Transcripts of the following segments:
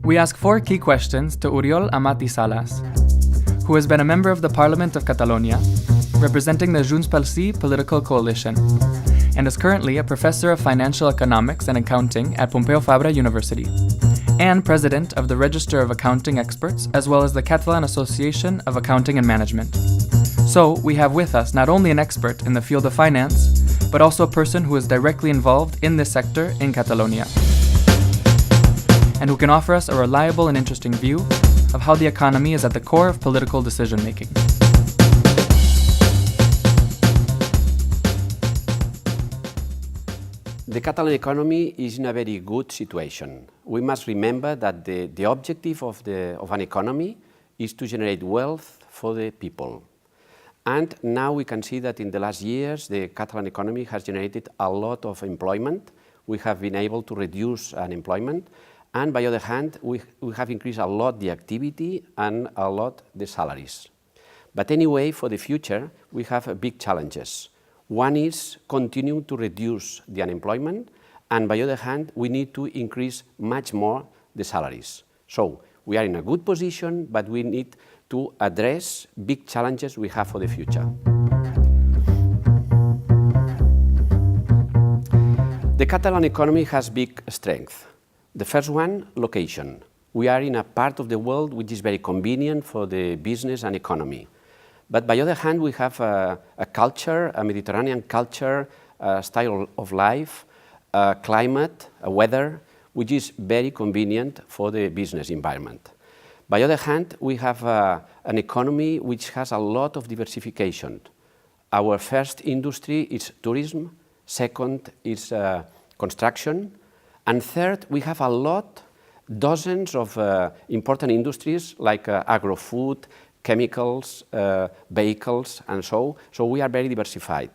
We ask 4 key questions to Oriol Amat i Salas, who has been a member of the Parliament of Catalonia, representing the Junts pel Sí political coalition, and is currently a professor of financial economics and accounting at Pompeu Fabra University, and president of the Register of Accounting Experts, as well as the Catalan Association of Accounting and Management. So, we have with us not only an expert in the field of finance, but also a person who is directly involved in this sector in Catalonia, and who can offer us a reliable and interesting view of how the economy is at the core of political decision-making. The Catalan economy is in a very good situation. We must remember that the objective of an economy is to generate wealth for the people. And now we can see that in the last years, the Catalan economy has generated a lot of employment. We have been able to reduce unemployment. And by the other hand, we have increased a lot the activity and a lot the salaries. But anyway, for the future, we have big challenges. One is continuing to reduce the unemployment, and by the other hand, we need to increase much more the salaries. So we are in a good position, but we need to address big challenges we have for the future. The Catalan economy has big strengths. The first one, location. We are in a part of the world which is very convenient for the business and economy. But by the other hand, we have a culture, a Mediterranean culture, a style of life, a climate, a weather, which is very convenient for the business environment. By the other hand, we have an economy which has a lot of diversification. Our first industry is tourism, second is construction, and third, we have a lot, dozens of important industries like agro-food, chemicals, vehicles, and so we are very diversified.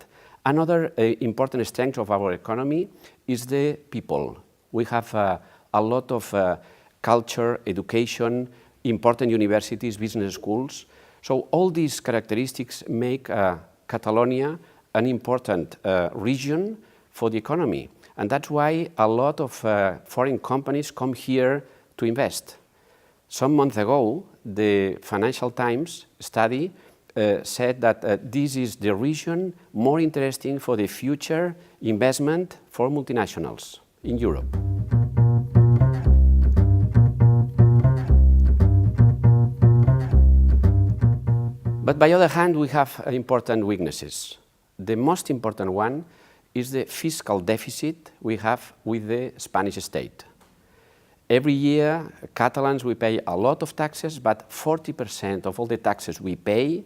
Another important strength of our economy is the people. We have a lot of culture, education, important universities, business schools. So all these characteristics make Catalonia an important region for the economy. And that's why a lot of foreign companies come here to invest. Some months ago, the Financial Times study said that this is the region more interesting for the future investment for multinationals in Europe. But by the other hand, we have important weaknesses. The most important one is the fiscal deficit we have with the Spanish state. Every year, Catalans, we pay a lot of taxes, but 40% of all the taxes we pay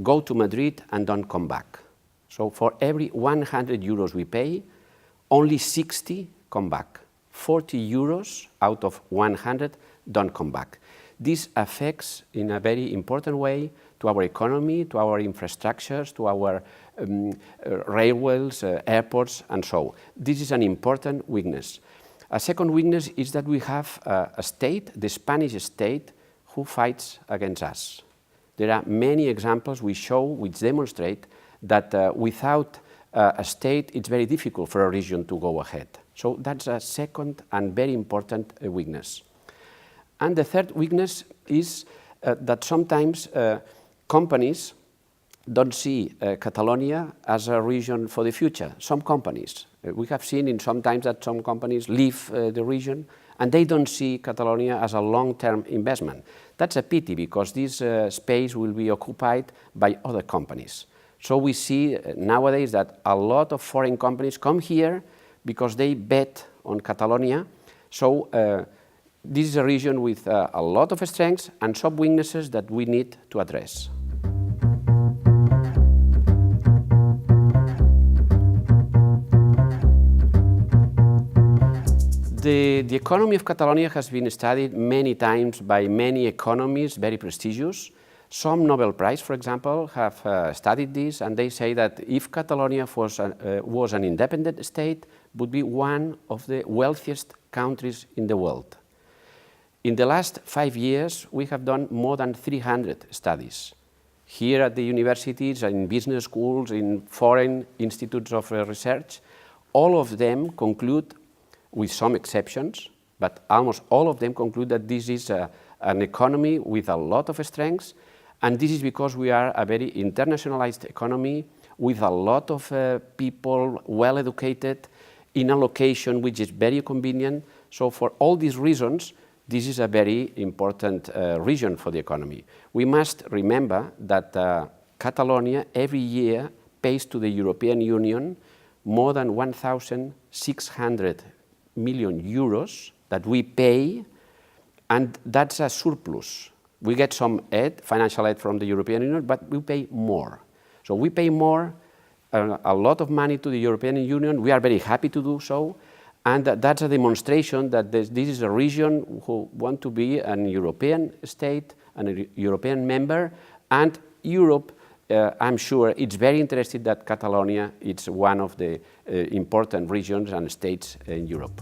go to Madrid and don't come back. So for every 100 euros we pay, only 60 come back. 40 euros out of 100 don't come back. This affects in a very important way to our economy, to our infrastructures, to our railways, airports, and so. This is an important weakness. A second weakness is that we have a state, the Spanish state, who fights against us. There are many examples we show which demonstrate that without a state, it's very difficult for a region to go ahead. So that's a second and very important weakness. And the third weakness is that sometimes companies don't see Catalonia as a region for the future. Some companies. We have seen in some times that some companies leave the region and they don't see Catalonia as a long-term investment. That's a pity because this space will be occupied by other companies. So we see nowadays that a lot of foreign companies come here because they bet on Catalonia. So this is a region with a lot of strengths and some weaknesses that we need to address. The economy of Catalonia has been studied many times by many economists, very prestigious. Some Nobel Prize, for example, have studied this, and they say that if Catalonia was an independent state, would be one of the wealthiest countries in the world. In the last 5 years, we have done more than 300 studies. Here at the universities, in business schools, in foreign institutes of research, all of them conclude, with some exceptions, but almost all of them conclude that this is an economy with a lot of strengths, and this is because we are a very internationalized economy with a lot of people well educated in a location which is very convenient. So for all these reasons, this is a very important region for the economy. We must remember that Catalonia every year pays to the European Union more than 1,600 million euros that we pay, and that's a surplus. We get some aid, financial aid from the European Union, but we pay more. So we pay more, a lot of money to the European Union. We are very happy to do so, and that's a demonstration that this is a region who want to be an European state, a European member, and Europe, I'm sure, it's very interested that Catalonia is one of the important regions and states in Europe.